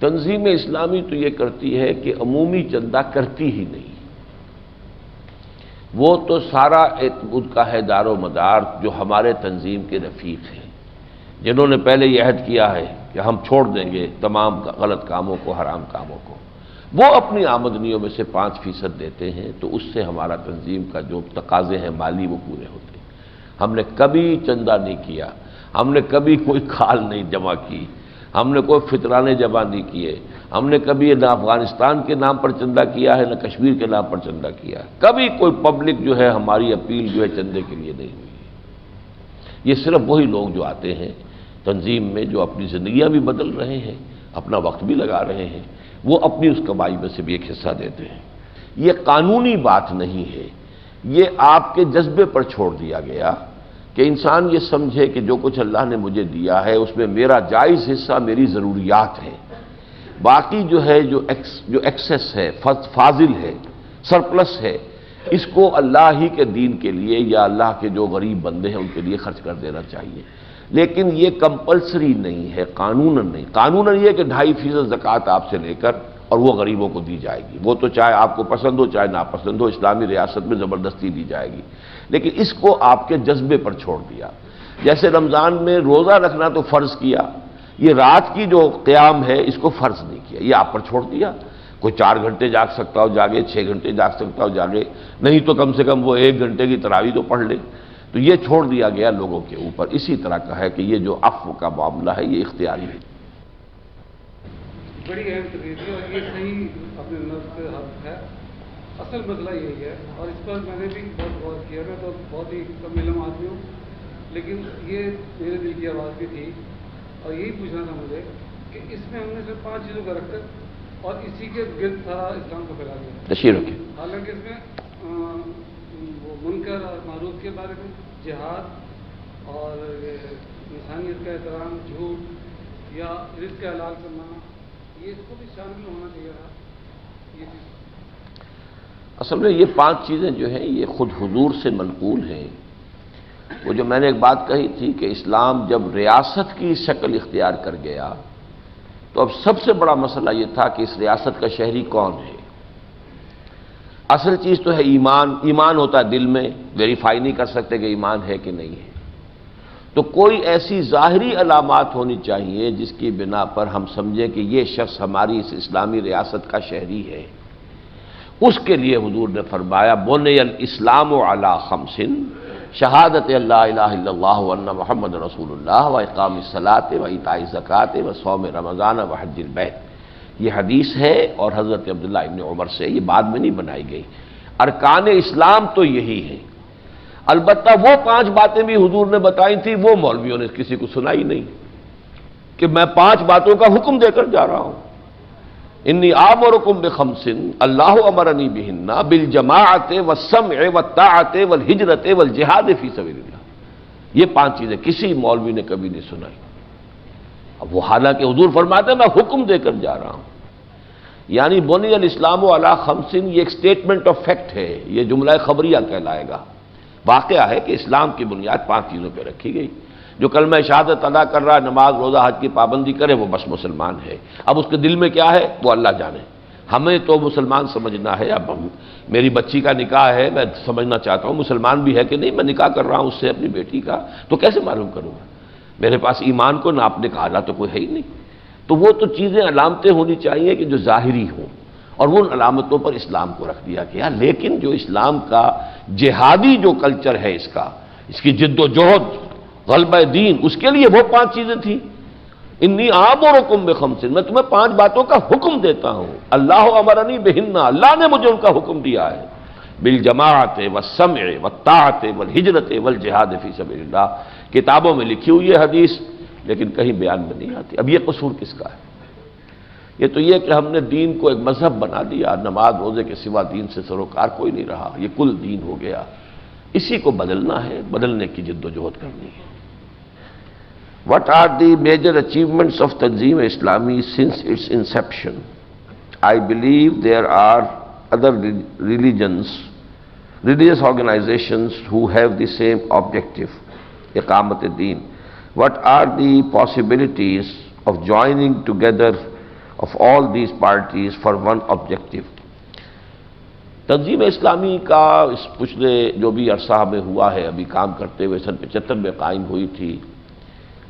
تنظیم اسلامی تو یہ کرتی ہے کہ عمومی چندہ کرتی ہی نہیں، وہ تو سارا ان کا ہے دار و مدار جو ہمارے تنظیم کے رفیق ہیں، جنہوں نے پہلے یہ عہد کیا ہے کہ ہم چھوڑ دیں گے تمام غلط کاموں کو، حرام کاموں کو، وہ اپنی آمدنیوں میں سے 5% دیتے ہیں، تو اس سے ہمارا تنظیم کا جو تقاضے ہیں مالی وہ پورے ہوتے ہیں۔ ہم نے کبھی چندہ نہیں کیا، ہم نے کبھی کوئی کھال نہیں جمع کی، ہم نے کوئی فطرانے جمع نہیں کیے، ہم نے کبھی نہ افغانستان کے نام پر چندہ کیا ہے نہ کشمیر کے نام پر چندہ کیا ہے، کبھی کوئی پبلک جو ہے ہماری اپیل جو ہے چندے کے لیے نہیں ہوئی ہے۔ یہ صرف وہی لوگ جو آتے ہیں تنظیم میں، جو اپنی زندگیاں بھی بدل رہے ہیں، اپنا وقت بھی لگا رہے ہیں، وہ اپنی اس کمائی میں سے بھی ایک حصہ دیتے ہیں۔ یہ قانونی بات نہیں ہے، یہ آپ کے جذبے پر چھوڑ دیا گیا کہ انسان یہ سمجھے کہ جو کچھ اللہ نے مجھے دیا ہے اس میں میرا جائز حصہ میری ضروریات ہیں، باقی جو ہے جو ایکسس ہے، فاضل ہے، سرپلس ہے، اس کو اللہ ہی کے دین کے لیے یا اللہ کے جو غریب بندے ہیں ان کے لیے خرچ کر دینا چاہیے۔ لیکن یہ کمپلسری نہیں ہے، قانوناً نہیں۔ قانوناً یہ کہ 2.5% زکوٰۃ آپ سے لے کر اور وہ غریبوں کو دی جائے گی، وہ تو چاہے آپ کو پسند ہو چاہے ناپسند ہو، اسلامی ریاست میں زبردستی دی جائے گی، لیکن اس کو آپ کے جذبے پر چھوڑ دیا۔ جیسے رمضان میں روزہ رکھنا تو فرض کیا، یہ رات کی جو قیام ہے اس کو فرض نہیں کیا، یہ آپ پر چھوڑ دیا۔ کوئی 4 گھنٹے جاگ سکتا ہو جاگے، 6 گھنٹے جاگ سکتا ہو جاگے، نہیں تو کم سے کم وہ 1 گھنٹے کی تراویح تو پڑھ لے، تو یہ چھوڑ دیا گیا لوگوں کے اوپر۔ اسی طرح کا ہے کہ یہ جو عفو کا معاملہ ہے یہ اختیاری ہے۔ بڑی اہم تقریر ہے اور یہ صحیح اپنے نفس سے حق ہے۔ اصل مسئلہ یہی ہے اور اس پر میں نے بھی بہت غور کیا، میں تو بہت ہی کم علم آدمی ہوں، لیکن یہ میرے دل کی آواز بھی تھی اور یہی پوچھنا تھا مجھے کہ اس میں ہم نے صرف 5 چیزوں کا رکھ کر اور اسی کے گرد سارا اسلام کو پھیلا دیا، تشریح رکھیں۔ حالانکہ اس میں وہ منکر اور معروف کے بارے میں، جہاد اور انسانیت کا احترام، جھوٹ یا رزق حلال کمانا، یہ اس کو بھی شامل ہونا چاہیے تھا۔ یہ چیز اصل میں یہ 5 چیزیں جو ہیں یہ خود حضور سے منقول ہیں۔ وہ جو میں نے ایک بات کہی تھی کہ اسلام جب ریاست کی شکل اختیار کر گیا تو اب سب سے بڑا مسئلہ یہ تھا کہ اس ریاست کا شہری کون ہے۔ اصل چیز تو ہے ایمان، ایمان ہوتا ہے دل میں، ویریفائی نہیں کر سکتے کہ ایمان ہے کہ نہیں ہے، تو کوئی ایسی ظاہری علامات ہونی چاہیے جس کی بنا پر ہم سمجھیں کہ یہ شخص ہماری اس اسلامی ریاست کا شہری ہے۔ اس کے لیے حضور نے فرمایا بنی الاسلام علی 5، شہادت اللہ الہ الا اللہ وان محمد رسول اللہ و اقام الصلاۃ و ایتاء الزکوٰۃ و صوم رمضان و حج البیت۔ یہ حدیث ہے اور حضرت عبداللہ ابن عمر سے، یہ بعد میں نہیں بنائی گئی۔ ارکان اسلام تو یہی ہیں، البتہ وہ 5 باتیں بھی حضور نے بتائی تھی، وہ مولویوں نے کسی کو سنائی نہیں کہ میں 5 باتوں کا حکم دے کر جا رہا ہوں۔ انی آمرکم ب5 اللہ امرنی بہن بالجماعت والسمع والطاعت والہجرت والجہاد فی سبیل اللہ۔ یہ 5 چیزیں کسی مولوی نے کبھی نہیں سنائی۔ اب وہ حالانکہ حضور فرماتے ہیں میں حکم دے کر جا رہا ہوں، یعنی بنی الاسلام علی 5، یہ ایک سٹیٹمنٹ آف فیکٹ ہے، یہ جملہ خبریہ کہلائے گا۔ واقعہ ہے کہ اسلام کی بنیاد 5 چیزوں پہ رکھی گئی۔ جو کلمہ شہادت ادا کر رہا ہے، نماز روزہ حج کی پابندی کرے، وہ بس مسلمان ہے۔ اب اس کے دل میں کیا ہے وہ اللہ جانے، ہمیں تو مسلمان سمجھنا ہے۔ اب میری بچی کا نکاح ہے، میں سمجھنا چاہتا ہوں مسلمان بھی ہے کہ نہیں، میں نکاح کر رہا ہوں اس سے اپنی بیٹی کا، تو کیسے معلوم کروں گا؟ میرے پاس ایمان کو ناپنے کا آلہ تو کوئی ہے ہی نہیں۔ تو وہ تو چیزیں علامتیں ہونی چاہیے کہ جو ظاہری ہوں، اور ان علامتوں پر اسلام کو رکھ دیا گیا۔ لیکن جو اسلام کا جہادی جو کلچر ہے، اس کی جد و جہد، غلبہ دین، اس کے لیے وہ 5 چیزیں تھیں۔ انی آمرکم ب5، میں تمہیں 5 باتوں کا حکم دیتا ہوں، اللہ امرنی بہن، اللہ نے مجھے ان کا حکم دیا ہے، بالجماعت والسمع والطاعت والہجرت والجہاد فی سبیل اللہ۔ کتابوں میں لکھی ہوئی ہے حدیث، لیکن کہیں بیان میں نہیں آتی۔ اب یہ قصور کس کا ہے؟ یہ تو یہ کہ ہم نے دین کو ایک مذہب بنا دیا، نماز روزے کے سوا دین سے سروکار کوئی نہیں رہا، یہ کل دین ہو گیا۔ اسی کو بدلنا ہے، بدلنے کی جد و جہد کرنی ہے۔ What are the major achievements of Tanzeem Islami since its inception? I believe there are other religious organizations who have the same objective, Iqamat-e-Deen. What are the possibilities of joining together of all these parties for one objective. تنظیم اسلامی کا اس پچھلے جو بھی عرصہ میں ہوا ہے ابھی کام کرتے ہوئے سن 75 میں قائم ہوئی تھی،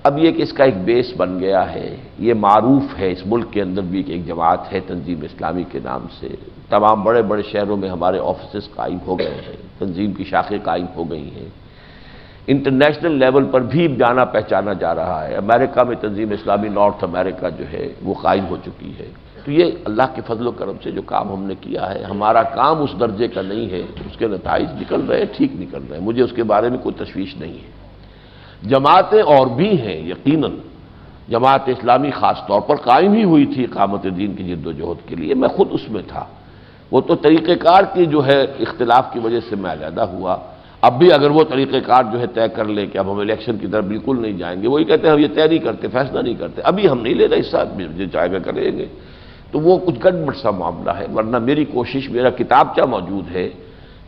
اب یہ کہ اس کا ایک بیس بن گیا ہے، یہ معروف ہے اس ملک کے اندر بھی کہ ایک جماعت ہے تنظیم اسلامی کے نام سے، تمام بڑے بڑے شہروں میں ہمارے آفیسز قائم ہو گئے ہیں، تنظیم کی شاخیں قائم ہو گئی ہیں، انٹرنیشنل لیول پر بھی جانا پہچانا جا رہا ہے، امریکہ میں تنظیم اسلامی نارتھ امریکہ جو ہے وہ قائم ہو چکی ہے۔ تو یہ اللہ کے فضل و کرم سے جو کام ہم نے کیا ہے، ہمارا کام اس درجے کا نہیں ہے، اس کے نتائج نکل رہے ہیں، ٹھیک نکل رہے ہیں، مجھے اس کے بارے میں کوئی تشویش نہیں ہے۔ جماعتیں اور بھی ہیں یقیناً، جماعت اسلامی خاص طور پر قائم ہی ہوئی تھی اقامت دین کی جد و جہد کے لیے، میں خود اس میں تھا، وہ تو طریقہ کار کی جو ہے اختلاف کی وجہ سے میں علیحدہ ہوا۔ اب بھی اگر وہ طریقہ کار جو ہے طے کر لیں کہ اب ہم الیکشن کی طرف بالکل نہیں جائیں گے، وہی کہتے ہیں ہم یہ طے نہیں کرتے، فیصلہ نہیں کرتے، ابھی ہم نہیں لے رہے حصہ، جو چاہے گا کریں گے، تو وہ کچھ گڑبڑ سا معاملہ ہے۔ ورنہ میری کوشش، میرا کتابچہ موجود ہے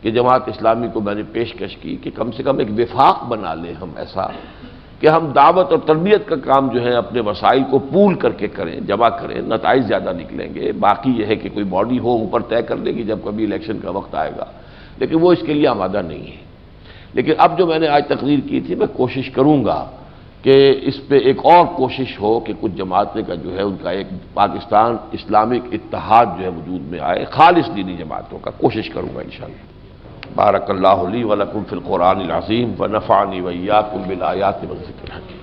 کہ جماعت اسلامی کو میں نے پیشکش کی کہ کم سے کم ایک وفاق بنا لیں ہم ایسا کہ ہم دعوت اور تربیت کا کام جو ہے اپنے وسائل کو پول کر کے کریں، جمع کریں، نتائج زیادہ نکلیں گے۔ باقی یہ ہے کہ کوئی باڈی ہو اوپر طے کر لے گی جب کبھی الیکشن کا وقت آئے گا، لیکن وہ اس کے لیے آمادہ نہیں ہے۔ لیکن اب جو میں نے آج تقریر کی تھی، میں کوشش کروں گا کہ اس پہ ایک اور کوشش ہو کہ کچھ جماعتیں کا جو ہے ان کا ایک پاکستان اسلامک اتحاد جو ہے وجود میں آئے، خالص دینی جماعتوں کا، کوشش کروں گا انشاءاللہ۔ بارک اللہ لی ولکم فی القرآن العظیم ونفعنی وإیاکم بالآیات والذکر الحکیم۔